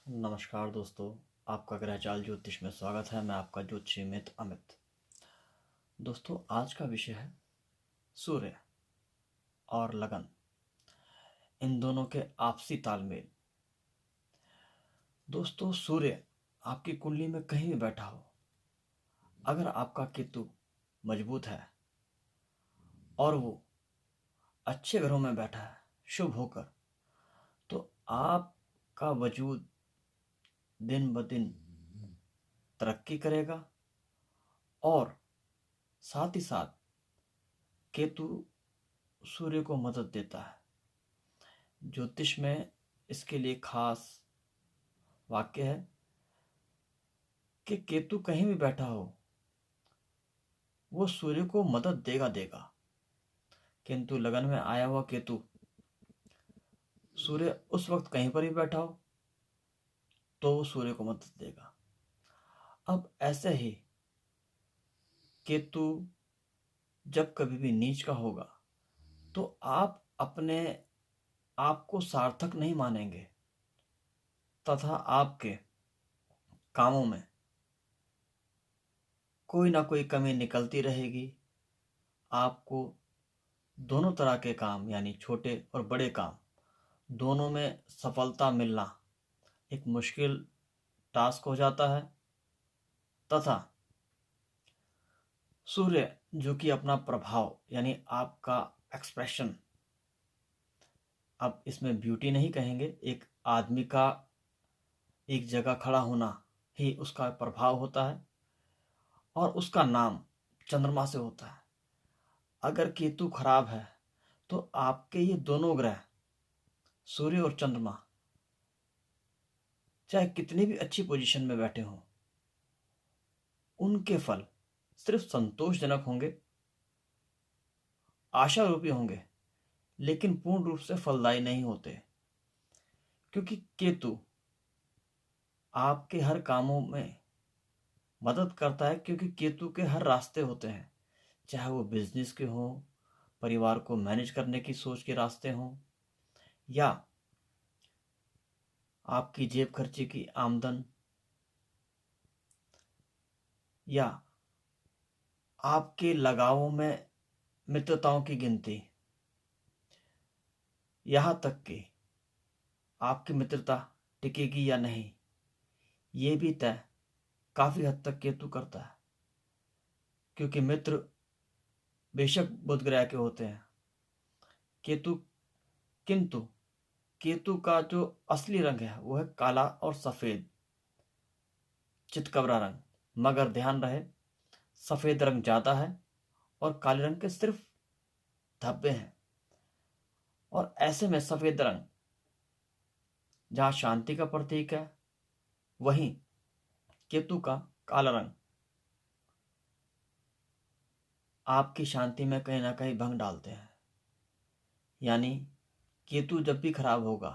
नमस्कार दोस्तों, आपका ग्रहचाल ज्योतिष में स्वागत है। मैं आपका ज्योतिषी मित्र अमित। दोस्तों, आज का विषय है सूर्य और लगन, इन दोनों के आपसी तालमेल। दोस्तों, सूर्य आपकी कुंडली में कहीं भी बैठा हो, अगर आपका केतु मजबूत है और वो अच्छे ग्रहों में बैठा है शुभ होकर, तो आपका वजूद दिन ब दिन तरक्की करेगा। और साथ ही साथ केतु सूर्य को मदद देता है। ज्योतिष में इसके लिए खास वाक्य है कि केतु कहीं भी बैठा हो वो सूर्य को मदद देगा देगा, किंतु लगन में आया हुआ केतु सूर्य उस वक्त कहीं पर भी बैठा हो तो वो सूर्य को मदद देगा। अब ऐसे ही केतु जब कभी भी नीच का होगा तो आप अपने आप को सार्थक नहीं मानेंगे तथा आपके कामों में कोई ना कोई कमी निकलती रहेगी। आपको दोनों तरह के काम यानी छोटे और बड़े काम दोनों में सफलता मिलना एक मुश्किल टास्क हो जाता है। तथा सूर्य जो कि अपना प्रभाव यानी आपका एक्सप्रेशन, अब इसमें ब्यूटी नहीं कहेंगे, एक आदमी का एक जगह खड़ा होना ही उसका प्रभाव होता है और उसका नाम चंद्रमा से होता है। अगर केतु खराब है तो आपके ये दोनों ग्रह सूर्य और चंद्रमा चाहे कितनी भी अच्छी पोजीशन में बैठे हों, उनके फल सिर्फ संतोषजनक होंगे, आशारूपी होंगे, लेकिन पूर्ण रूप से फलदायी नहीं होते। क्योंकि केतु आपके हर कामों में मदद करता है, क्योंकि केतु के हर रास्ते होते हैं, चाहे वो बिजनेस के हों, परिवार को मैनेज करने की सोच के रास्ते हों, या आपकी जेब खर्ची की आमदन, या आपके लगावों में मित्रताओं की गिनती, यहाँ तक कि आपकी मित्रता टिकेगी या नहीं ये भी तय काफी हद तक केतु करता है। क्योंकि मित्र बेशक बुध ग्रह के होते हैं केतु, किंतु केतु का जो असली रंग है वो है काला और सफेद चितकबरा रंग। मगर ध्यान रहे, सफेद रंग ज्यादा है और काले रंग के सिर्फ धब्बे हैं। और ऐसे में सफेद रंग जहां शांति का प्रतीक है, वहीं केतु का काला रंग आपकी शांति में कहीं ना कहीं भंग डालते हैं। यानी केतु जब भी खराब होगा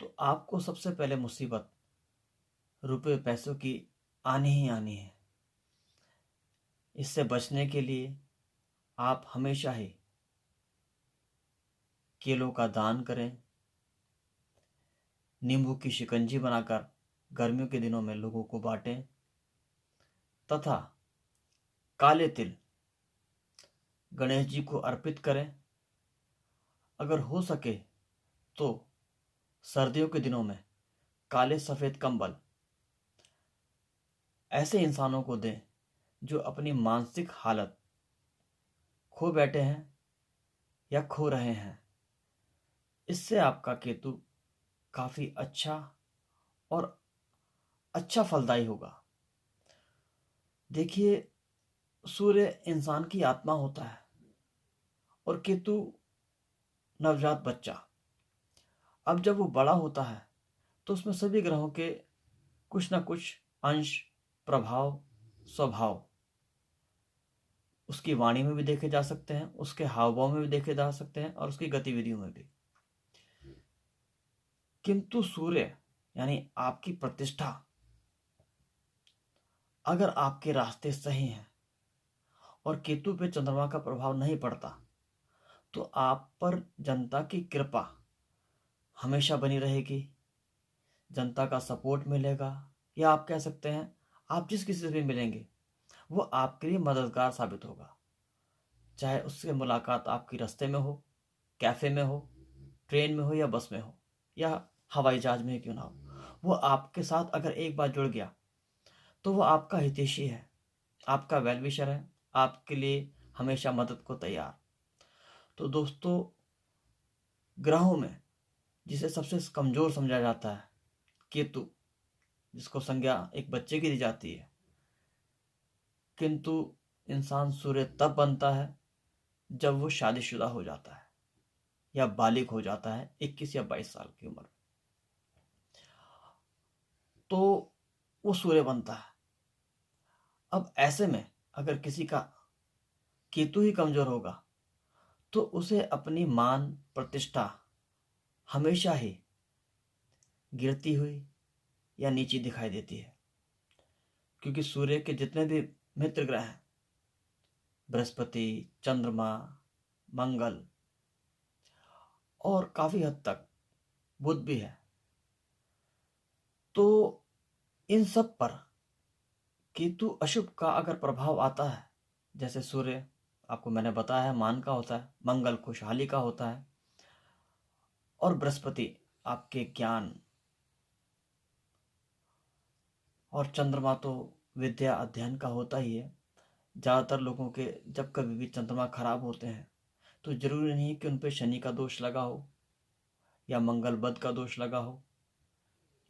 तो आपको सबसे पहले मुसीबत रुपए पैसों की आनी ही आनी है। इससे बचने के लिए आप हमेशा ही केलों का दान करें, नींबू की शिकंजी बनाकर गर्मियों के दिनों में लोगों को बांटें, तथा काले तिल गणेश जी को अर्पित करें। अगर हो सके तो सर्दियों के दिनों में काले सफेद कंबल ऐसे इंसानों को दें जो अपनी मानसिक हालत खो बैठे हैं या खो रहे हैं। इससे आपका केतु काफी अच्छा और अच्छा फलदायी होगा। देखिए, सूर्य इंसान की आत्मा होता है और केतु नवजात बच्चा। अब जब वो बड़ा होता है तो उसमें सभी ग्रहों के कुछ ना कुछ अंश, प्रभाव, स्वभाव उसकी वाणी में भी देखे जा सकते हैं, उसके हाव भाव में भी देखे जा सकते हैं और उसकी गतिविधियों में भी। किंतु सूर्य यानी आपकी प्रतिष्ठा अगर आपके रास्ते सही हैं और केतु पे चंद्रमा का प्रभाव नहीं पड़ता तो आप पर जनता की कृपा हमेशा बनी रहेगी। जनता का सपोर्ट मिलेगा, या आप कह सकते हैं आप जिस किसी से भी मिलेंगे वो आपके लिए मददगार साबित होगा। चाहे उससे मुलाकात आपकी रास्ते में हो, कैफ़े में हो, ट्रेन में हो या बस में हो, या हवाई जहाज में ही क्यों ना हो, वो आपके साथ अगर एक बार जुड़ गया तो वो आपका हितैषी है, आपका वेल विशर है, आपके लिए हमेशा मदद को तैयार। तो दोस्तों, ग्रहों में जिसे सबसे कमज़ोर समझा जाता है केतु, जिसको संज्ञा एक बच्चे की दी जाती है, किंतु इंसान सूर्य तब बनता है जब वो शादीशुदा हो जाता है या बालिग हो जाता है 21 या 22 साल की उम्र में, तो वो सूर्य बनता है। अब ऐसे में अगर किसी का केतु ही कमजोर होगा तो उसे अपनी मान प्रतिष्ठा हमेशा ही गिरती हुई या नीची दिखाई देती है, क्योंकि सूर्य के जितने भी मित्र ग्रह हैं, बृहस्पति, चंद्रमा, मंगल और काफी हद तक बुध भी है, तो इन सब पर केतु अशुभ का अगर प्रभाव आता है, जैसे सूर्य आपको मैंने बताया है मान का होता है, मंगल खुशहाली का होता है, और बृहस्पति आपके ज्ञान, और चंद्रमा तो विद्या अध्ययन का होता ही है। ज़्यादातर लोगों के जब कभी भी चंद्रमा खराब होते हैं तो जरूरी नहीं कि उन पे शनि का दोष लगा हो, या मंगल बुध का दोष लगा हो,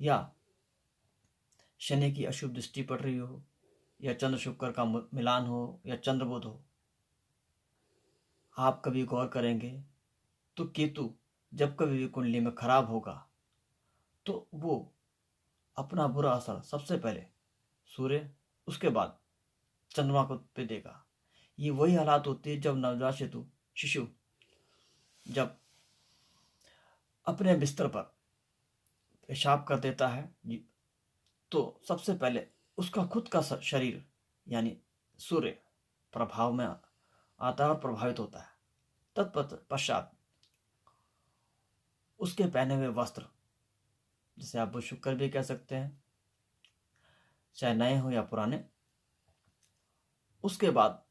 या शनि की अशुभ दृष्टि पड़ रही हो, या चंद्र शुक्र का मिलान हो, या चंद्र बुध हो। आप कभी गौर करेंगे तो केतु जब कभी भी कुंडली में खराब होगा तो वो अपना बुरा असर सबसे पहले सूर्य, उसके बाद चंद्रमा को पे देगा। ये वही हालात होती है जब नवजात शिशु जब अपने बिस्तर पर पेशाब कर देता है तो सबसे पहले उसका खुद का शरीर यानी सूर्य प्रभाव में आता है और प्रभावित होता है। तत्पश्चात उसके पहने हुए वस्त्र, जिसे आप बुध शुक्र भी कह सकते हैं, चाहे नए हो या पुराने, उसके बाद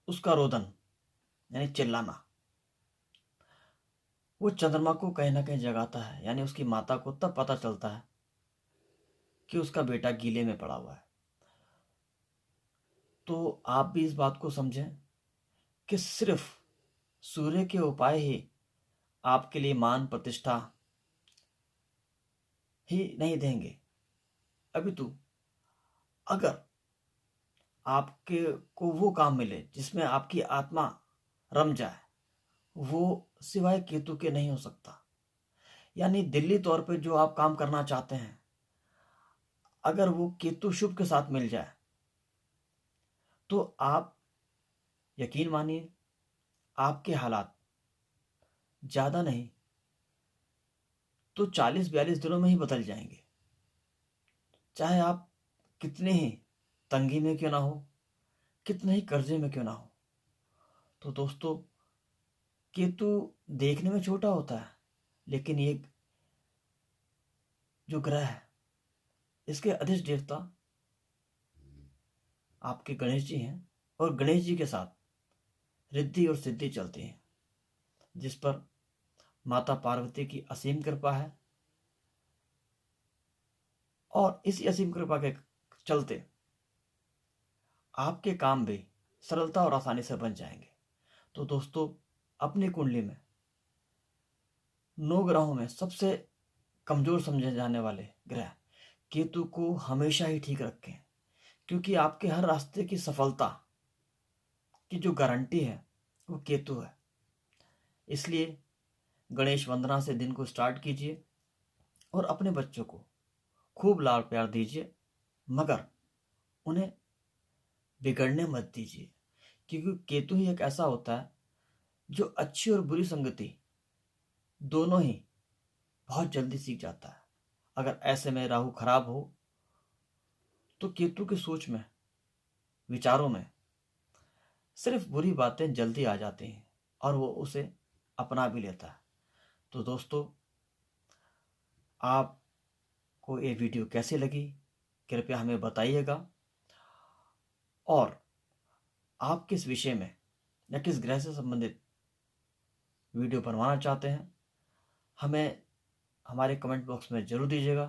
उसका रोदन यानी चिल्लाना, वो चंद्रमा को कहीं ना कहीं जगाता है। यानी उसकी माता को तब पता चलता है कि उसका बेटा गीले में पड़ा हुआ है। तो आप भी इस बात को समझें कि सिर्फ सूर्य के उपाय ही आपके लिए मान प्रतिष्ठा ही नहीं देंगे, अपितु अगर आपके को वो काम मिले जिसमें आपकी आत्मा रम जाए, वो सिवाय केतु के नहीं हो सकता। यानी दिल्ली तौर पे जो आप काम करना चाहते हैं, अगर वो केतु शुभ के साथ मिल जाए तो आप यकीन मानिए आपके हालात ज्यादा नहीं तो 40-42 दिनों में ही बदल जाएंगे, चाहे आप कितने ही तंगी में क्यों ना हो, कितने ही कर्जे में क्यों ना हो। तो दोस्तों, केतु देखने में छोटा होता है, लेकिन ये जो ग्रह है इसके अधिष्ठ देवता आपके गणेश जी हैं, और गणेश जी के साथ रिद्धि और सिद्धि चलती है, जिस पर माता पार्वती की असीम कृपा है। और इसी असीम कृपा के चलते आपके काम भी सरलता और आसानी से बन जाएंगे। तो दोस्तों, अपनी कुंडली में 9 ग्रहों में सबसे कमजोर समझे जाने वाले ग्रह केतु को हमेशा ही ठीक रखें, क्योंकि आपके हर रास्ते की सफलता की जो गारंटी है वो केतु है। इसलिए गणेश वंदना से दिन को स्टार्ट कीजिए और अपने बच्चों को खूब लाड़ प्यार दीजिए, मगर उन्हें बिगड़ने मत दीजिए, क्योंकि केतु ही एक ऐसा होता है जो अच्छी और बुरी संगति दोनों ही बहुत जल्दी सीख जाता है। अगर ऐसे में राहु खराब हो तो केतु की सोच में, विचारों में सिर्फ बुरी बातें जल्दी आ जाती हैं और वो उसे अपना भी लेता है। तो दोस्तों, आपको आपको ये वीडियो कैसी लगी कृपया हमें बताइएगा। और आप किस विषय में या किस ग्रह से संबंधित वीडियो बनवाना चाहते हैं हमें हमारे कमेंट बॉक्स में ज़रूर दीजिएगा।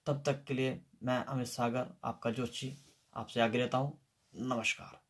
तब तक के लिए मैं अमित सागर आपका जोशी आपसे आगे रहता हूँ। नमस्कार।